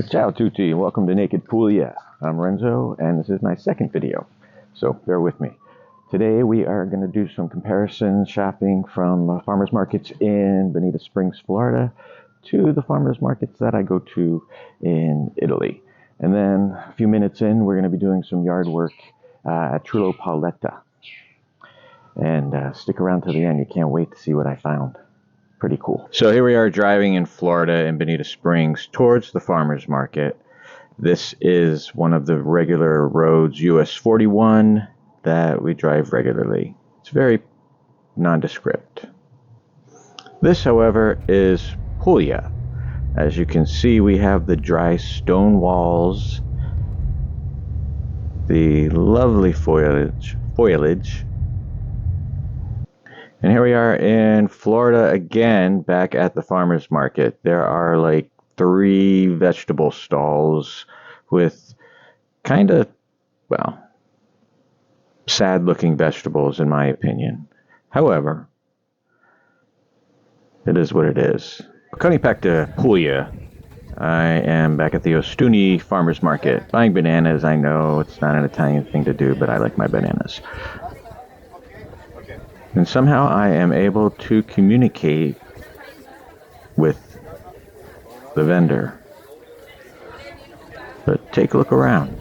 Ciao tutti, welcome to Naked Puglia. I'm Renzo and this is my second video, so bear with me. Today we are going to do some comparison shopping from farmers markets in Bonita Springs, Florida to the farmers markets that I go to in Italy. And then a few minutes in we're going to be doing some yard work at Trullo Paoletta. And stick around to the end, you can't wait to see what I found. Pretty cool. So here we are driving in Florida in Bonita Springs towards the farmers market. This is one of the regular roads, US 41, that we drive regularly. It's very nondescript. This, however, is Puglia. As you can see, we have the dry stone walls, the lovely foliage. And here we are in Florida again, back at the farmer's market. There are like 3 vegetable stalls with kind of, well, sad looking vegetables in my opinion. However, it is what it is. Coming back to Puglia, I am back at the Ostuni farmer's market buying bananas. I know it's not an Italian thing to do, but I like my bananas. And somehow I am able to communicate with the vendor. But take a look around.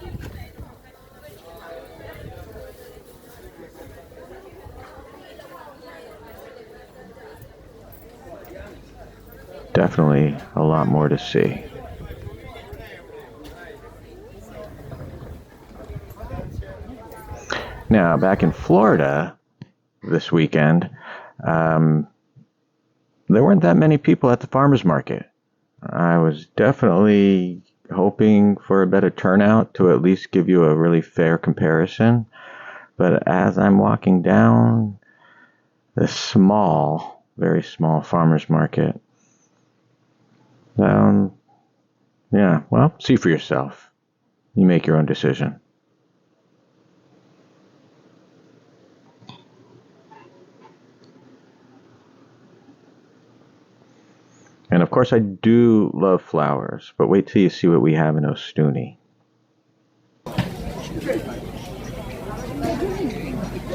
Definitely a lot more to see. Now, back in Florida this weekend, there weren't that many people at the farmers market. I was definitely hoping for a better turnout to at least give you a really fair comparison. But as I'm walking down this small, very small farmers market, yeah, well, see for yourself. You make your own decision. And of course I do love flowers, but wait till you see what we have in Ostuni.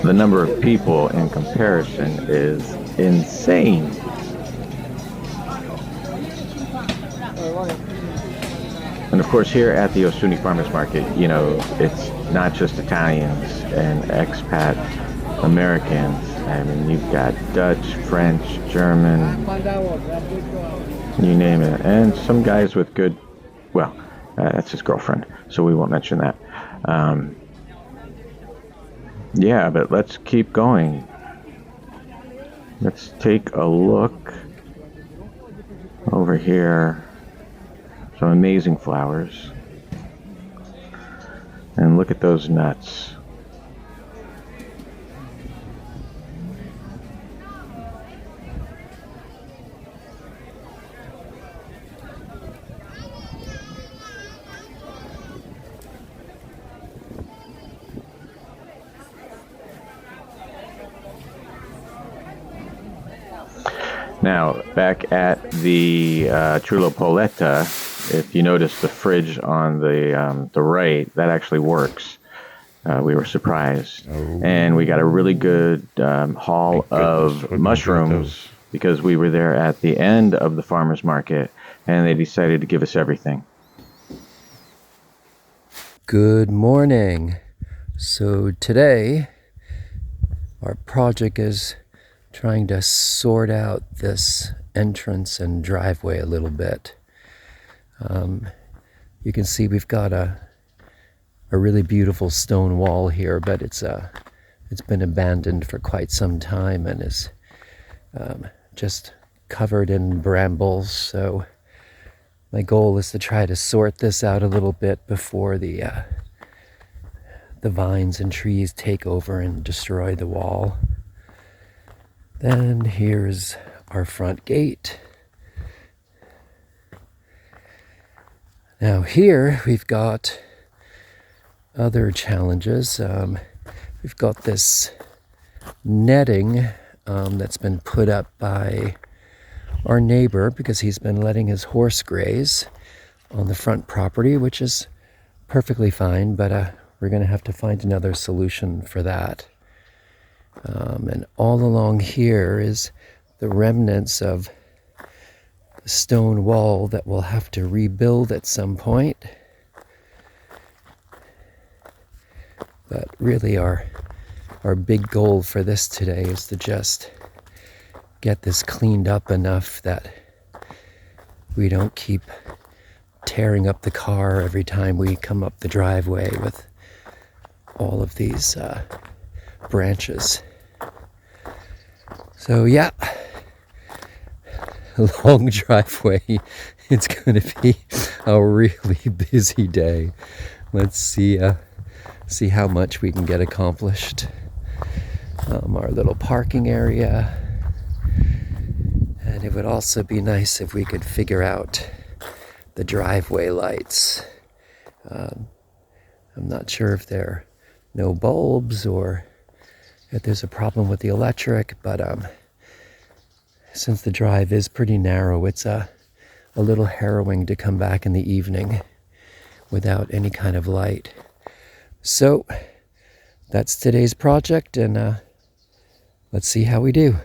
The number of people in comparison is insane. And of course here at the Ostuni Farmers Market, you know, it's not just Italians and expat Americans. I mean, you've got Dutch, French, German, you name it. And some guys with good, well, that's his girlfriend, so we won't mention that. Yeah, but let's keep going. Let's take a look over here. Some amazing flowers. And look at those nuts. Now, back at the Trullo Paoletta, if you notice the fridge on the right, that actually works. We were surprised. And we got a really good haul of mushrooms because we were there at the end of the farmer's market and they decided to give us everything. Good morning. So today, our project is trying to sort out this entrance and driveway a little bit. You can see we've got a really beautiful stone wall here, but it's been abandoned for quite some time and is just covered in brambles. So my goal is to try to sort this out a little bit before the vines and trees take over and destroy the wall. Then here's our front gate. Now here we've got other challenges. We've got this netting that's been put up by our neighbor because he's been letting his horse graze on the front property, which is perfectly fine, but we're going to have to find another solution for that. And all along here is the remnants of the stone wall that we'll have to rebuild at some point. But really our big goal for this today is to just get this cleaned up enough that we don't keep tearing up the car every time we come up the driveway with all of these branches. So yeah, long driveway. It's going to be a really busy day. Let's see how much we can get accomplished. Our little parking area. And it would also be nice if we could figure out the driveway lights. I'm not sure if there are no bulbs or if there's a problem with the electric, but since the drive is pretty narrow, it's a little harrowing to come back in the evening without any kind of light. So that's today's project, and let's see how we do.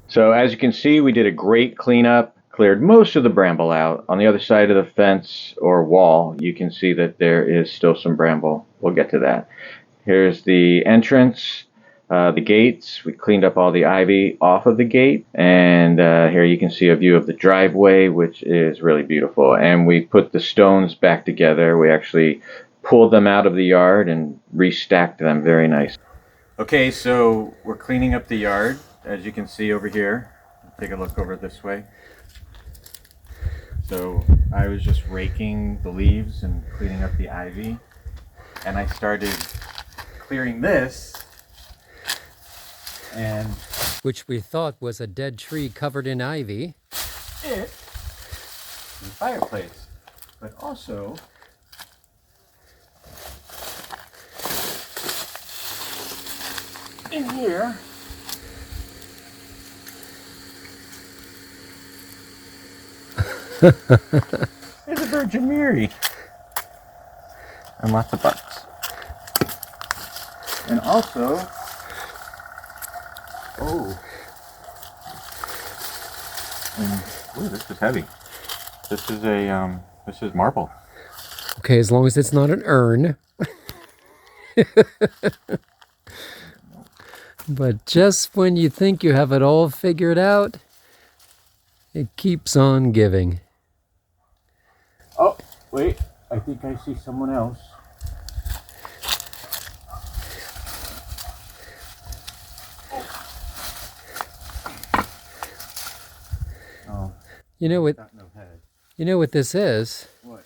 So as you can see, we did a great cleanup, cleared most of the bramble out. On the other side of the fence or wall, you can see that there is still some bramble. We'll get to that. Here's the entrance, the gates. We cleaned up all the ivy off of the gate. And here you can see a view of the driveway, which is really beautiful. And we put the stones back together. We actually pulled them out of the yard and restacked them very nice. Okay, so we're cleaning up the yard. As you can see over here, take a look over this way. So I was just raking the leaves and cleaning up the ivy, and I started clearing this, and Which we thought was a dead tree covered in ivy. it is a fireplace, but also in here there's a Virgin Mary and lots of bugs. And also, this is heavy. This is marble. Okay, as long as it's not an urn. But just when you think you have it all figured out, it keeps on giving. Oh, wait. I think I see someone else. Oh. You know what? Got no head. You know what this is? What?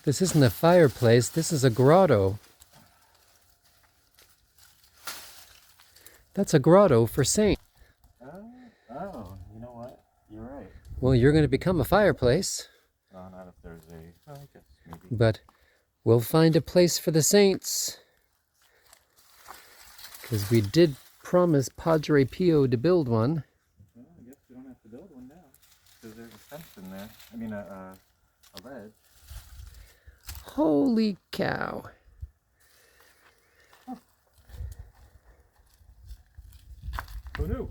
This isn't a fireplace. This is a grotto. That's a grotto for saint. Oh, you know what? You're right. Well, you're going to become a fireplace. Not if there's a... I guess maybe. But we'll find a place for the saints. Because we did promise Padre Pio to build one. Well, I guess we don't have to build one now. Because there's a fence in there. I mean, a ledge. Holy cow. Huh. Who knew?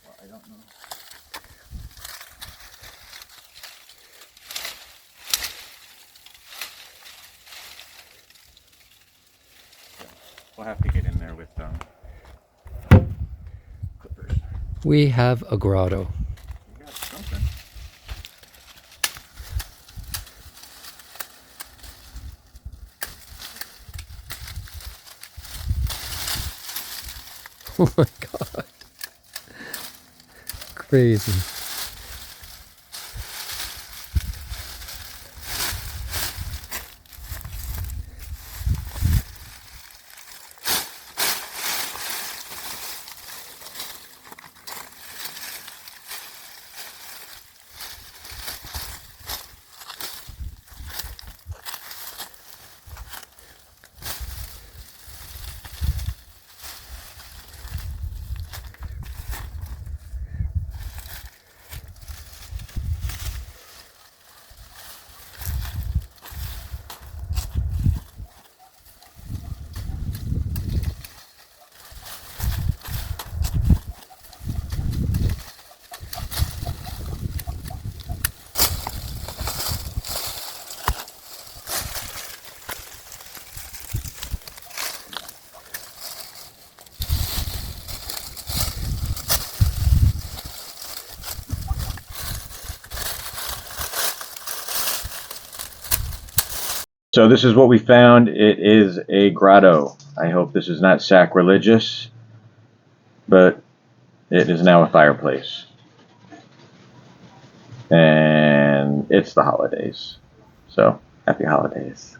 Well, I don't know. We'll have to get in there with clippers. We have a grotto. We got something. Oh my God. Crazy. So this is what we found. It is a grotto. I hope this is not sacrilegious, but it is now a fireplace. And it's the holidays. So, happy holidays.